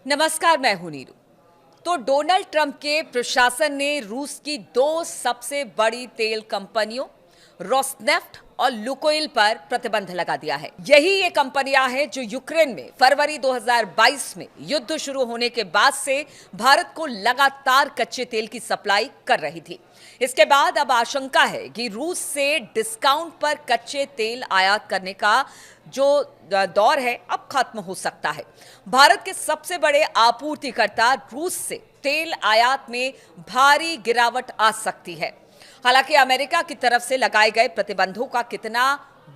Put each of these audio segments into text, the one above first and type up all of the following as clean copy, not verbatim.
नमस्कार, मैं हूं नीरू। तो डोनाल्ड ट्रंप के प्रशासन ने रूस की दो सबसे बड़ी तेल कंपनियों रोसनेफ्ट और लुकोइल पर प्रतिबंध लगा दिया है। यही ये कंपनियां हैं जो यूक्रेन में फरवरी 2022 में युद्ध शुरू होने के बाद से भारत को लगातार कच्चे तेल की सप्लाई कर रही थी। इसके बाद अब आशंका है कि रूस से डिस्काउंट पर कच्चे तेल आयात करने का जो दौर है अब खत्म हो सकता है। भारत के सबसे बड़े आपूर्तिकर्ता रूस से तेल आयात में भारी गिरावट आ सकती है। हालांकि अमेरिका की तरफ से लगाए गए प्रतिबंधों का कितना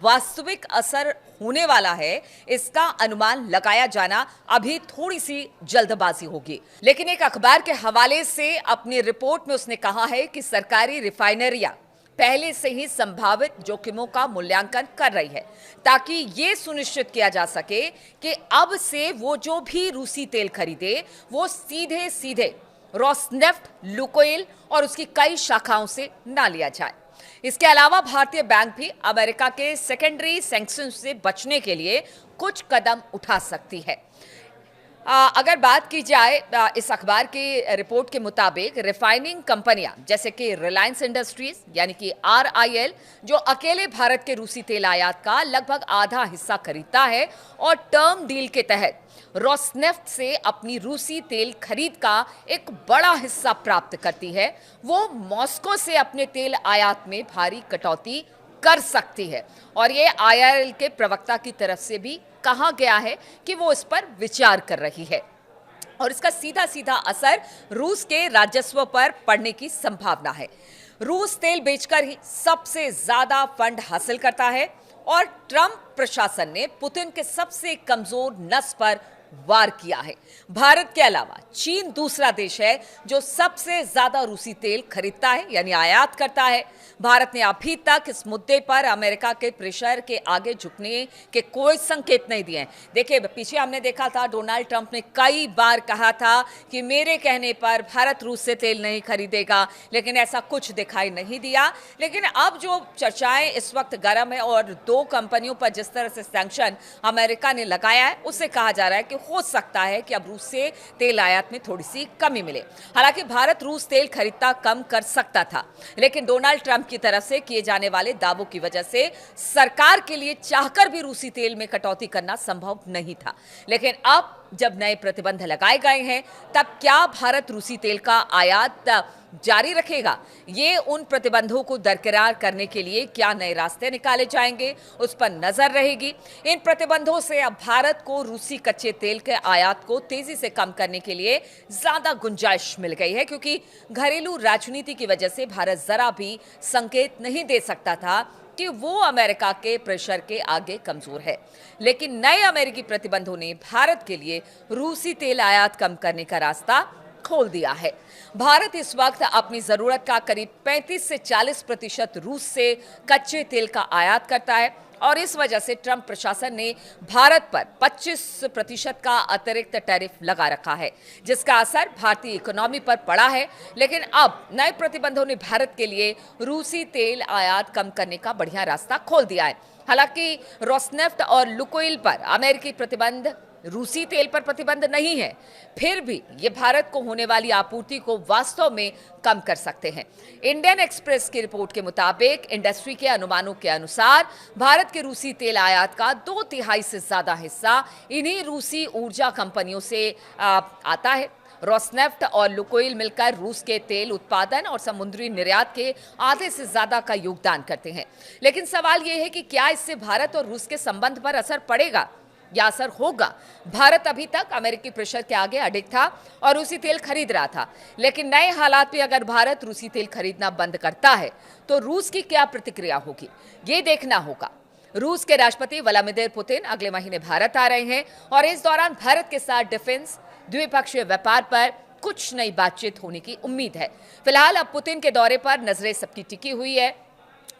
वास्तविक असर होने वाला है, इसका अनुमान लगाया जाना अभी थोड़ी सी जल्दबाजी होगी। लेकिन एक अखबार के हवाले से अपनी रिपोर्ट में उसने कहा है कि सरकारी रिफाइनरियां पहले से ही संभावित जोखिमों का मूल्यांकन कर रही है, ताकि यह सुनिश्चित किया जा सके कि अब से वो जो भी रूसी तेल खरीदे वो सीधे सीधे रोसनेफ्ट, लुकोइल और उसकी कई शाखाओं से ना लिया जाए। इसके अलावा भारतीय बैंक भी अमेरिका के सेकेंडरी सैंक्शन से बचने के लिए कुछ कदम उठा सकती है। अगर बात की जाए इस अखबार की रिपोर्ट के मुताबिक रिफाइनिंग कंपनियां जैसे कि रिलायंस इंडस्ट्रीज यानी कि RIL, जो अकेले भारत के रूसी तेल आयात का लगभग आधा हिस्सा खरीदता है और टर्म डील के तहत रोसनेफ्ट से अपनी रूसी तेल खरीद का एक बड़ा हिस्सा प्राप्त करती है, वो मॉस्को से अपने तेल आयात में भारी कटौती कर सकती है। और ये IRL के प्रवक्ता की तरफ से भी कहा गया है कि वो इस पर विचार कर रही है और इसका सीधा सीधा असर रूस के राजस्व पर पड़ने की संभावना है। रूस तेल बेचकर ही सबसे ज्यादा फंड हासिल करता है और ट्रंप प्रशासन ने पुतिन के सबसे कमजोर नस पर वार किया है। भारत के अलावा चीन दूसरा देश है जो सबसे ज्यादा रूसी तेल खरीदता है यानी आयात करता है। भारत ने अभी तक इस मुद्दे पर अमेरिका के प्रेशर के आगे झुकने के कोई संकेत नहीं दिए हैं। देखिए, पीछे हमने देखा था डोनाल्ड ट्रंप ने कई बार कहा था कि मेरे कहने पर भारत रूस से तेल नहीं खरीदेगा, लेकिन ऐसा कुछ दिखाई नहीं दिया। लेकिन अब जो चर्चाएं इस वक्त गर्म है और दो कंपनियों पर जिस तरह से सैंक्शन अमेरिका ने लगाया है, उससे कहा जा रहा है कि हो सकता है कि अब रूस से तेल आयात में थोड़ी सी कमी मिले। हालांकि भारत रूस तेल खरीदता कम कर सकता था, लेकिन डोनाल्ड ट्रंप की तरफ से किए जाने वाले दावों की वजह से सरकार के लिए चाहकर भी रूसी तेल में कटौती करना संभव नहीं था। लेकिन अब जब नए प्रतिबंध लगाए गए हैं, तब क्या भारत रूसी तेल का आयात जारी रखेगा? ये उन प्रतिबंधों को दरकिरार करने के लिए क्या नए रास्ते निकाले जाएंगे, उस पर नजर रहेगी। इन प्रतिबंधों से अब भारत को रूसी कच्चे तेल के आयात को तेजी से कम करने के लिए ज्यादा गुंजाइश मिल गई है, क्योंकि घरेलू राजनीति की वजह से भारत जरा भी संकेत नहीं दे सकता था कि वो अमेरिका के प्रेशर के आगे कमजोर है। लेकिन नए अमेरिकी प्रतिबंधों ने भारत के लिए रूसी तेल आयात कम करने का रास्ता खोल दिया है। भारत इस वक्त अपनी जरूरत का करीब 35 से 40% रूस से कच्चे तेल का आयात करता है और इस वजह से ट्रंप प्रशासन ने भारत पर 25% का अतिरिक्त टैरिफ लगा रखा है, जिसका असर भारतीय इकोनॉमी पर पड़ा है। लेकिन अब नए प्रतिबंधों ने भारत के लिए रूसी तेल आयात कम करने का बढ़िया रास्ता खोल दिया है। हालांकि रोसनेफ्ट और लुकोइल पर अमेरिकी प्रतिबंध रूसी तेल पर प्रतिबंध नहीं है, फिर भी ये भारत को होने वाली आपूर्ति को वास्तव में कम कर सकते हैं। इंडियन एक्सप्रेस की रिपोर्ट के मुताबिक इंडस्ट्री के अनुमानों के अनुसार भारत के रूसी तेल आयात का 2/3 से ज्यादा हिस्सा इन्हीं रूसी ऊर्जा कंपनियों से आता है। रोसनेफ्ट और लुकोइल मिलकर रूस के तेल उत्पादन और समुद्री निर्यात के आधे से ज्यादा का योगदान करते हैं। लेकिन सवाल यह है कि क्या इससे भारत और रूस के संबंध पर असर पड़ेगा या असर होगा? भारत अभी तक अमेरिकी प्रेशर के आगे अडिग था और रूसी तेल खरीद रहा था, लेकिन नए हालात में अगर भारत रूसी तेल खरीदना बंद करता है तो रूस की क्या प्रतिक्रिया होगी, ये देखना होगा। रूस के राष्ट्रपति व्लादिमीर पुतिन अगले महीने भारत आ रहे हैं और इस दौरान भारत के साथ डिफेंस, द्विपक्षीय व्यापार पर कुछ नई बातचीत होने की उम्मीद है। फिलहाल अब पुतिन के दौरे पर नजरें सबकी टिकी हुई है,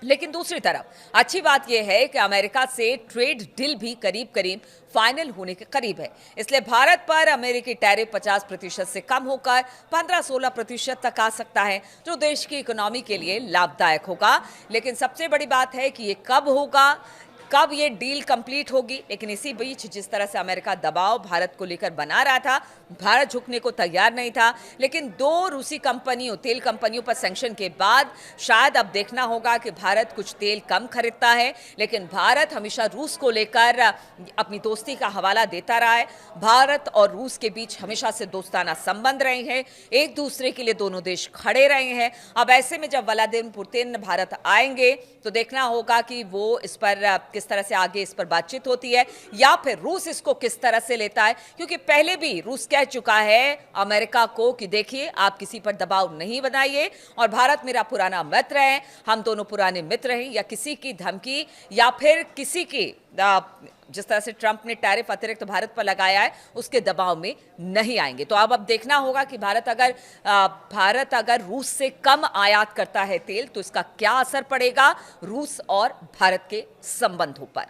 लेकिन दूसरी तरफ अच्छी बात यह है कि अमेरिका से ट्रेड डील भी करीब करीब फाइनल होने के करीब है। इसलिए भारत पर अमेरिकी टैरिफ 50% से कम होकर 15-16% तक आ सकता है, जो देश की इकोनॉमी के लिए लाभदायक होगा। लेकिन सबसे बड़ी बात है कि ये कब होगा, कब ये डील कंप्लीट होगी। लेकिन इसी बीच जिस तरह से अमेरिका दबाव भारत को लेकर बना रहा था, भारत झुकने को तैयार नहीं था। लेकिन दो रूसी कंपनियों, तेल कंपनियों पर सैंक्शन के बाद शायद अब देखना होगा कि भारत कुछ तेल कम खरीदता है, लेकिन भारत हमेशा रूस को लेकर अपनी दोस्ती का हवाला देता रहा है। भारत और रूस के बीच हमेशा से दोस्ताना संबंध रहे हैं, एक दूसरे के लिए दोनों देश खड़े रहे हैं। अब ऐसे में जब व्लादिमीर पुतिन भारत आएंगे तो देखना होगा कि वो इस पर किस तरह से आगे इस पर बातचीत होती है, या फिर रूस इसको किस तरह से लेता है। क्योंकि पहले भी रूस कह चुका है अमेरिका को कि देखिए आप किसी पर दबाव नहीं बनाइए, और भारत मेरा पुराना मित्र है, हम दोनों पुराने मित्र हैं, या किसी की धमकी या फिर किसी की जिस तरह से ट्रंप ने टैरिफ अतिरिक्त भारत पर लगाया है उसके दबाव में नहीं आएंगे। तो अब देखना होगा कि भारत अगर रूस से कम आयात करता है तेल तो इसका क्या असर पड़ेगा रूस और भारत के संबंधों पर।